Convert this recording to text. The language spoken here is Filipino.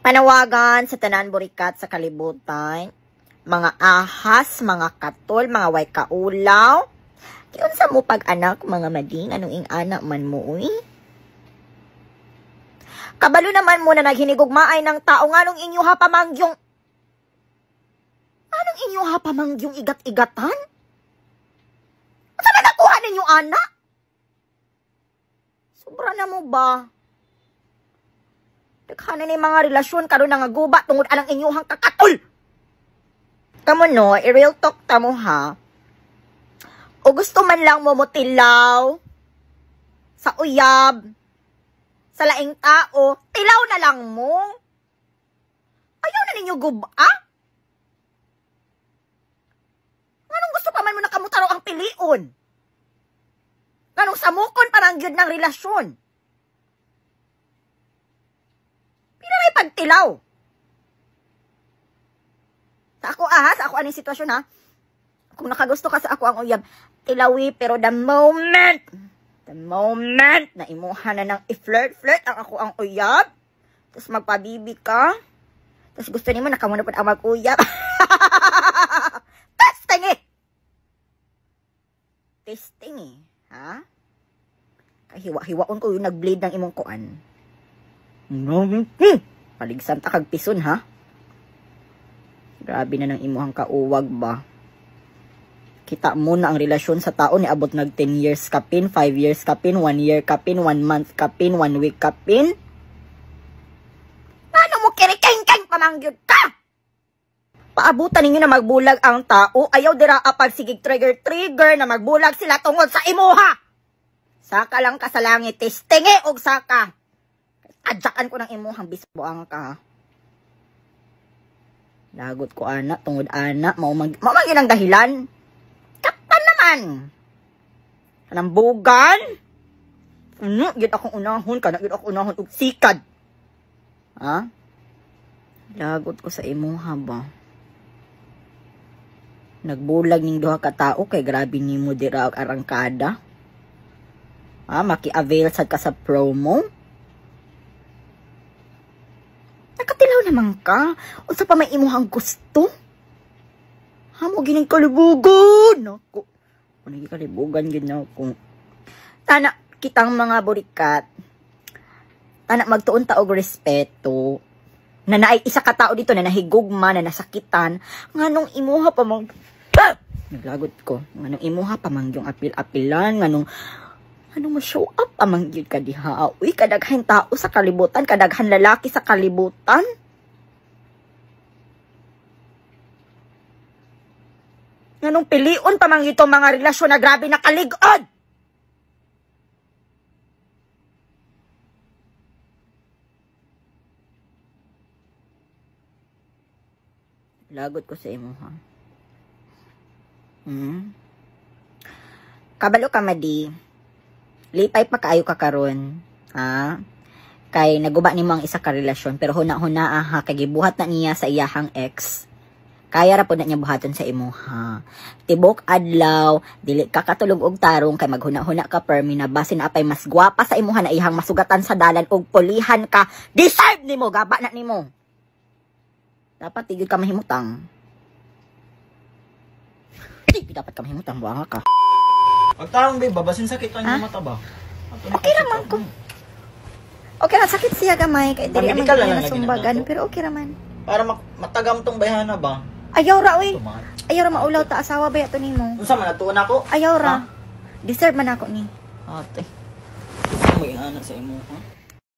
Panawagan sa tanan burikat sa kalibutan, mga ahas, mga katol, mga way kaulaw. Kiyon sa mo pag-anak, mga mading, anong ing anak man mo, uy? Kabalo naman mo na naghinigugmaay ng tao, nganong inyo ha pamangyong... Anong inyo ha pamangyong igat-igatan? Ano na nakuha ninyo, anak? Sobra na mo ba? Daghanan ni mga relasyon karon nga guba tungod anang inyuhang kakatol. Kamo no, i-real talk ta mo ha. O gusto man lang mo mutilaw sa uyab, sa laing tao, tilaw na lang mo. Ayaw na ninyo guba? Anong gusto pa man mo nakamutaro ang pilion? Anong samukon parang yun ng relasyon? May pagtilaw. Sa ako sa ako aning sitwasyon ha. Kung nakagusto ka sa ako ang uyab, tilawi pero the moment na imuha na ng i-flirt ang ako ang uyab, tapos magpabibi ka, tapos gusto nimo nakamuna po ang mag-uyab. Testing ha? Kahiwa-hiwaon ko yung nag-bleed ng imong kuan. Paligsan ta kag pison ha. Grabe na ng imuhang kauwag ba. Kita mo na ang relasyon sa tao ni abot nag 10 years kapin, 5 years kapin, 1 year kapin, 1 month kapin, 1 week kapin. Ano mo kirikeng-keng pamangyod ka? Paabutan ninyo na magbulag ang tao, ayaw dira apag sigig trigger na magbulag sila tungod sa imuha. Saka lang ka sa langit, testingi og saka. Adyakan ko ng imuhang bisbuang ka. Lagot ko anak, tungod anak, maumagin ang dahilan. Kapan naman. Kanambugan. Gid akong unahon, kanagid akong unahon og sikad. Ha? Lagot ko sa imuha ba? Nagbulag ning duha ka tao kay grabe nimo dira og arangkada. Ha, maki-avail sad ka sa promo. Nakatilaw naman ka. Unsa pa may imuhang gusto? Hamo gining kalibugan. Ako. Ano kalibugan gid na ako. Tana kitang mga burikat. Tana magtuon ta og respeto. Na naay isa ka tao dito na nahigugma, na nasakitan. Nganong imuha pa mang... Naglagot ko. Nganong imuha pa mang yung apil-apilan. Nganong ma-show up amang yun ka diha. Uy, kadaghan tao sa kalibutan, kadaghan lalaki sa kalibutan. Nganong pilion pa mang itong mga relasyon na grabe na kaligod. Lagot ko sa imo ha. Kabalo ka madi. Lipay pa kaayo ka karon, ha? Kay naguba nimo ang isa ka relasyon pero huna-huna ha kay gibuhat na niya sa iyahang ex. Kaya ra pud na niya buhaton sa imo ha. Tibok adlaw, dili ka katulog og tarong kay maghuna-huna ka permi na basin apay mas gwapa sa imuha na iyang masugatan sa dalan og pulihan ka. Deserve nimo, gaba na nimo. Dapat tigil ka mahimutang. Dapat ka mahimutang, buanga ka. Pagtarong babe, babasin sakit ang mata ba? Okay raman ko. Okay na, sakit siya gamay. Kaya dili naman niya nasumbagan. Pero okay raman. Para matagam tong bayhana ba? Ayaw ra, uy. Ayaw ra maulaw ta. Asawa ba yato ni mo? Unsa man natuon ako? Ayaw ra. Deserve man ako ni. Ate. Ano mo yung anak sa imo, ha?